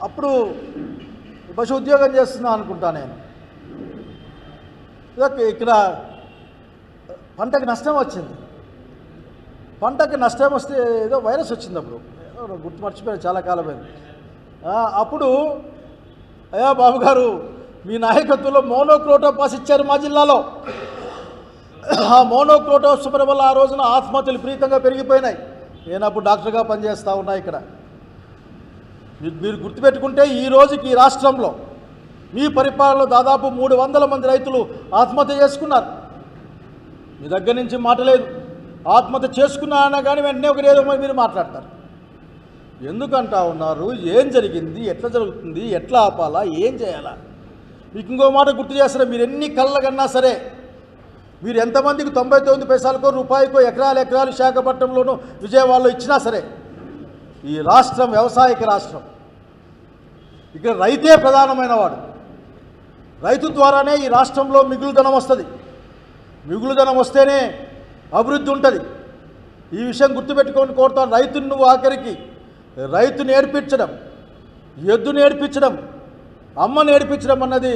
అప్పుడు బస్సు ఉద్యోగం చేస్తున్నా అనుకుంటా నేను. ఇక్కడ పంటకి నష్టం వచ్చింది. పంటకి నష్టం వస్తే ఏదో వైరస్ వచ్చింది. అప్పుడు గుర్తు మర్చిపోయారు, చాలా కాలమైంది. అప్పుడు అయ్యా బాబు గారు మీ నాయకత్వంలో మోనోక్రోటోపాస్ ఇచ్చారు మా జిల్లాలో. ఆ మోనోక్రోటోపాస్ వల్ల ఆ రోజున ఆత్మహత్యలు విపరీతంగా పెరిగిపోయినాయి. నేను అప్పుడు డాక్టర్గా పనిచేస్తూ ఉన్నా ఇక్కడ. మీరు గుర్తుపెట్టుకుంటే ఈ రోజుకి ఈ రాష్ట్రంలో మీ పరిపాలనలో దాదాపు 300 మంది రైతులు ఆత్మహత్య చేసుకున్నారు. మీ దగ్గర నుంచి మాట లేదు. ఆత్మహత్య చేసుకున్నారన్నా కానీ వెంటనే ఒకరేదో మీరు మాట్లాడతారు. ఎందుకంటా ఉన్నారు? ఏం జరిగింది, ఎట్లా జరుగుతుంది, ఎట్లా ఆపాలా, ఏం చేయాలా? మీకు ఇంకో మాట గుర్తు చేస్తారా? మీరు ఎన్ని కళ్ళకన్నా సరే, మీరు ఎంతమందికి 99 పైసలకో రూపాయికో ఎకరాలు విశాఖపట్నంలోనూ విజయవాడలో ఇచ్చినా సరే, ఈ రాష్ట్రం వ్యవసాయక రాష్ట్రం. ఇక్కడ రైతే ప్రధానమైన వాడు. రైతు ద్వారానే ఈ రాష్ట్రంలో మిగులుధనం వస్తుంది. మిగులుధనం వస్తేనే అభివృద్ధి ఉంటుంది. ఈ విషయం గుర్తుపెట్టుకొని కోరుతాను. రైతును నువ్వు ఆఖరికి రైతు నేర్పించడం, ఎద్దు నేర్పించడం, అమ్మ నేర్పించడం అన్నది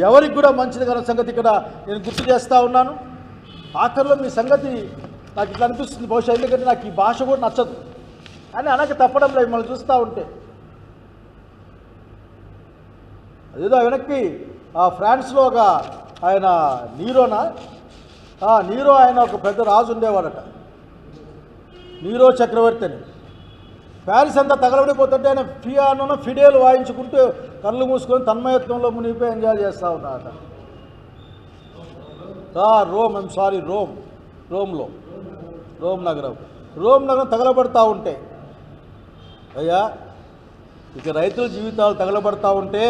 ఎవరికి కూడా మంచిది కాని సంగతి ఇక్కడ నేను గుర్తు చేస్తూ ఉన్నాను. ఆఖరిలో మీ సంగతి నాకు ఇట్లా అనిపిస్తుంది. బహుశా ఎందుకంటే నాకు ఈ భాష కూడా నచ్చదు అని అనక తప్పడం లేదు మిమ్మల్ని చూస్తూ ఉంటే. అదేదో వెనక్కి ఫ్రాన్స్లో ఒక ఆయన నీరో ఆయన ఒక పెద్ద రాజు ఉండేవాడట, నీరో చక్రవర్తి అని. ప్యారిస్ అంతా తగలబడిపోతుంటే ఆయన పియానోను ఫిడేలు వాయించుకుంటూ కళ్ళు మూసుకొని తన్మయత్వంలో మునిగిపోయి ఎంజాయ్ చేస్తూ ఉన్నాడట. రోమ్ నగరం తగలబడతా ఉంటే, అయ్యా ఇక రైతుల జీవితాలు తగలబడతా ఉంటే,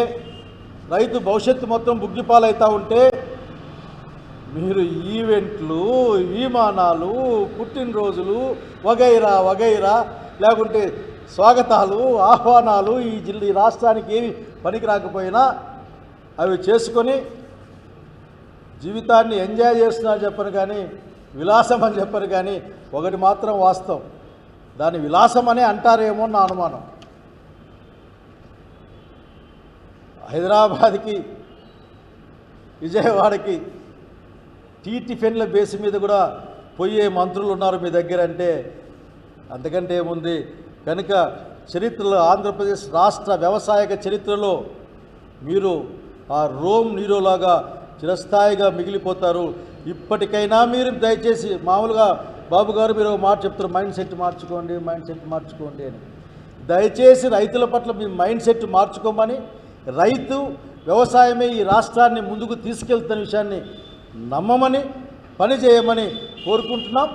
రైతు భవిష్యత్తు మొత్తం బుగ్గిపాలవుతూ ఉంటే, మీరు ఈవెంట్లు, విమానాలు, పుట్టినరోజులు వగైరా లేకుంటే స్వాగతాలు, ఆహ్వానాలు ఈ రాష్ట్రానికి ఏమి పనికి రాకపోయినా అవి చేసుకొని జీవితాన్ని ఎంజాయ్ చేస్తున్నారు చెప్పరు కానీ, విలాసం అని చెప్పరు కానీ, ఒకటి మాత్రం వాస్తవం, దాన్ని విలాసం అనే అంటారేమో నా అనుమానం. హైదరాబాద్కి, విజయవాడకి టిఫిన్ల బేస్ మీద కూడా పోయే మంత్రులు ఉన్నారు మీ దగ్గర అంటే అంతకంటే ఏముంది? కనుక చరిత్రలో, ఆంధ్రప్రదేశ్ రాష్ట్ర వ్యవసాయక చరిత్రలో మీరు ఆ రోమ్ నీరోలాగా చిరస్థాయిగా మిగిలిపోతారు. ఇప్పటికైనా మీరు దయచేసి, మామూలుగా బాబు గారు మీరు మాట చెప్తారు, మైండ్ సెట్ మార్చుకోండి అని. దయచేసి రైతుల పట్ల మీ మైండ్ సెట్ మార్చుకోమని, రైతు వ్యవసాయమే ఈ రాష్ట్రాన్ని ముందుకు తీసుకెళ్తున్న విషయాన్ని నమ్మమని, పని చేయమని కోరుకుంటున్నాం.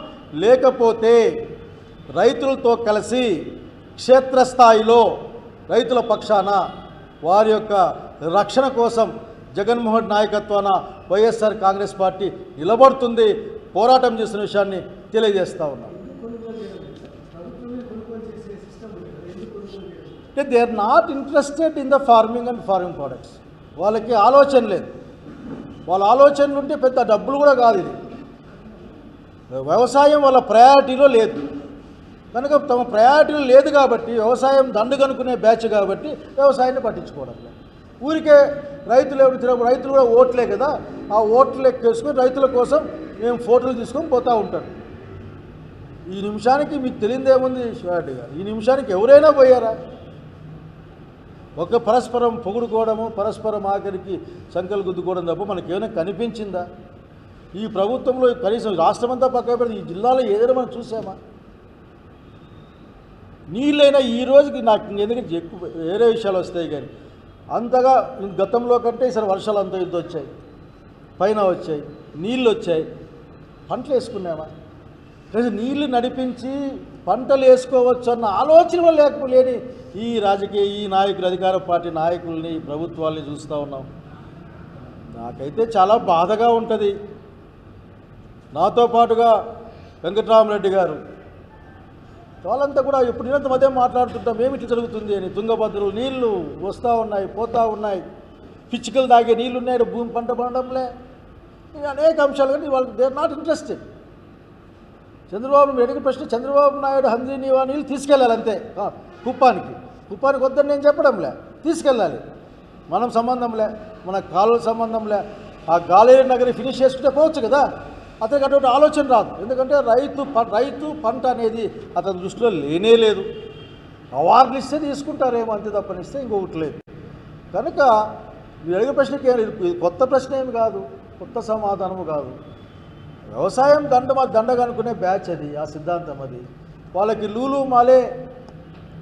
లేకపోతే రైతులతో కలిసి క్షేత్రస్థాయిలో రైతుల పక్షాన వారి యొక్క రక్షణ కోసం జగన్మోహన్ నాయకత్వాన వైఎస్ఆర్ కాంగ్రెస్ పార్టీ నిలబడుతుంది, పోరాటం చేసిన విషయాన్ని తెలియజేస్తూ ఉన్నాం. They are not interested in the farming and farming products. వాళ్ళకి ఆలోచన లేదు. వాళ్ళ ఆలోచనలు ఉంటే పెద్ద డబ్బులు కూడా కాదు. ఇది వ్యవసాయం వాళ్ళ ప్రయారిటీలో లేదు కనుక, తమ ప్రయారిటీలో లేదు కాబట్టి, వ్యవసాయం దండుగనుకునే బ్యాచ్ కాబట్టి వ్యవసాయాన్ని పట్టించుకోవడం లేదు. ఊరికే రైతులు కూడా ఓట్లే కదా, ఆ ఓట్లు ఎక్కేసుకొని రైతుల కోసం మేము ఫోటోలు తీసుకొని పోతూ ఉంటారు. ఈ నిమిషానికి మీకు తెలియదేముంది శివారెడ్డి గారు? ఈ నిమిషానికి ఎవరైనా పోయారా? ఒక పరస్పరం పొగుడుకోవడము, పరస్పరం ఆఖరికి సంకలు గుద్దుకోవడం తప్ప మనకేమైనా కనిపించిందా? ఈ ప్రభుత్వంలో కనీసం రాష్ట్రమంతా పక్కన పెడితే ఈ జిల్లాలో ఏదైనా మనం చూసామా? నీళ్ళైనా ఈ రోజుకి నాకు ఎందుకంటే ఎక్కువ వేరే విషయాలు వస్తాయి కానీ, అంతగా గతంలో కంటే ఈసారి వర్షాలు అంత యుద్ధం వచ్చాయి, పైన వచ్చాయి, నీళ్ళు వచ్చాయి, పంటలు వేసుకున్నామా? లేదా నీళ్లు నడిపించి పంటలు వేసుకోవచ్చు అన్న ఆలోచన లేని ఈ నాయకులు, అధికార పార్టీ నాయకుల్ని, ప్రభుత్వాల్ని చూస్తూ ఉన్నాం. నాకైతే చాలా బాధగా ఉంటుంది. నాతో పాటుగా వెంకటరామరెడ్డి గారు వాళ్ళంతా కూడా ఎప్పుడు నిరంతరం అదే మాట్లాడుతుంటాం, ఏమిటి జరుగుతుంది అని. తుంగభద్రలు నీళ్లు వస్తూ ఉన్నాయి, పోతూ ఉన్నాయి, పిచ్చుకలు తాగే నీళ్ళు ఉన్నాయి, భూమి పంట పండంలే, అనేక అంశాలు. కానీ వాళ్ళు they are not interested. Chandrababu అడిగిన ప్రశ్న, చంద్రబాబు నాయుడు హంద్రీ నీవా నీళ్ళు తీసుకెళ్ళాలి అంతే. కుప్పానికి వద్దని నేను చెప్పడంలే, తీసుకెళ్ళాలి. మనం సంబంధంలే, మన కాలువ సంబంధంలే, ఆ గాలేరు నగరి ఫినిష్ చేసుకుంటే పోవచ్చు కదా. అతనికి అటువంటి ఆలోచన రాదు. ఎందుకంటే రైతు పంట అనేది అతని దృష్టిలో లేనే లేదు. అవార్డులు ఇస్తే తీసుకుంటారేమో అంతే తప్పనిస్తే ఇంకొకటి లేదు. కనుక మీరు అడిగే ప్రశ్నకి ఇది కొత్త ప్రశ్న ఏమి కాదు, కొత్త సమాధానము కాదు. వ్యవసాయం దండగా అనుకునే బ్యాచ్ అది, ఆ సిద్ధాంతం అది. వాళ్ళకి లూలు మాలే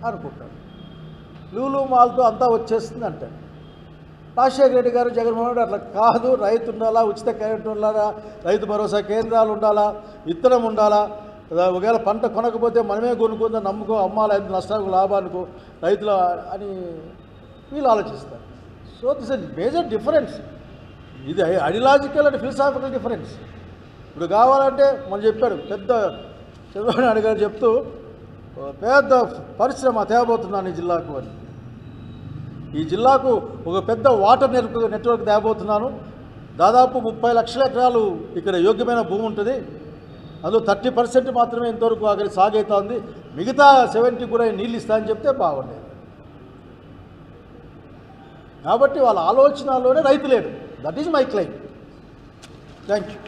అనుకుంటారు. లూలు మాల్తో అంతా వచ్చేస్తుంది అంటారు. రాజశేఖర రెడ్డి గారు, జగన్మోహన్ రెడ్డి అట్లా కాదు. రైతు ఉండాలా, ఉచిత కరెంట్ ఉండాలా, రైతు భరోసా కేంద్రాలు ఉండాలా, విత్తనం ఉండాలా, ఒకవేళ పంట కొనకపోతే మనమే కొనుక్కుందా, నమ్ముకో, అమ్మాలి, నష్టానికి లాభానికో రైతుల అని వీళ్ళు ఆలోచిస్తారు. So this is major difference. ఇది ఐడియాలజికల్ అండ్ ఫిలసాఫికల్ డిఫరెన్స్. ఇప్పుడు కావాలంటే మనం చెప్పాడు పెద్ద చంద్రబాబు నాయుడు గారు చెప్తూ, పెద్ద పరిశ్రమ తేబోతున్నాను ఈ జిల్లాకు అని. ఈ జిల్లాకు ఒక పెద్ద వాటర్ నెట్వర్క్ తేబోతున్నాను. దాదాపు 30 లక్షల ఎకరాలు ఇక్కడ యోగ్యమైన భూమి ఉంటుంది. అందులో 30% మాత్రమే ఇంతవరకు అక్కడ సాగైతుంది. మిగతా 70 కూడా నీళ్ళు ఇస్తా అని చెప్తే బాగుండేది. కాబట్టి వాళ్ళ ఆలోచనలోనే రైతు లేడు. That is my claim. Thank you.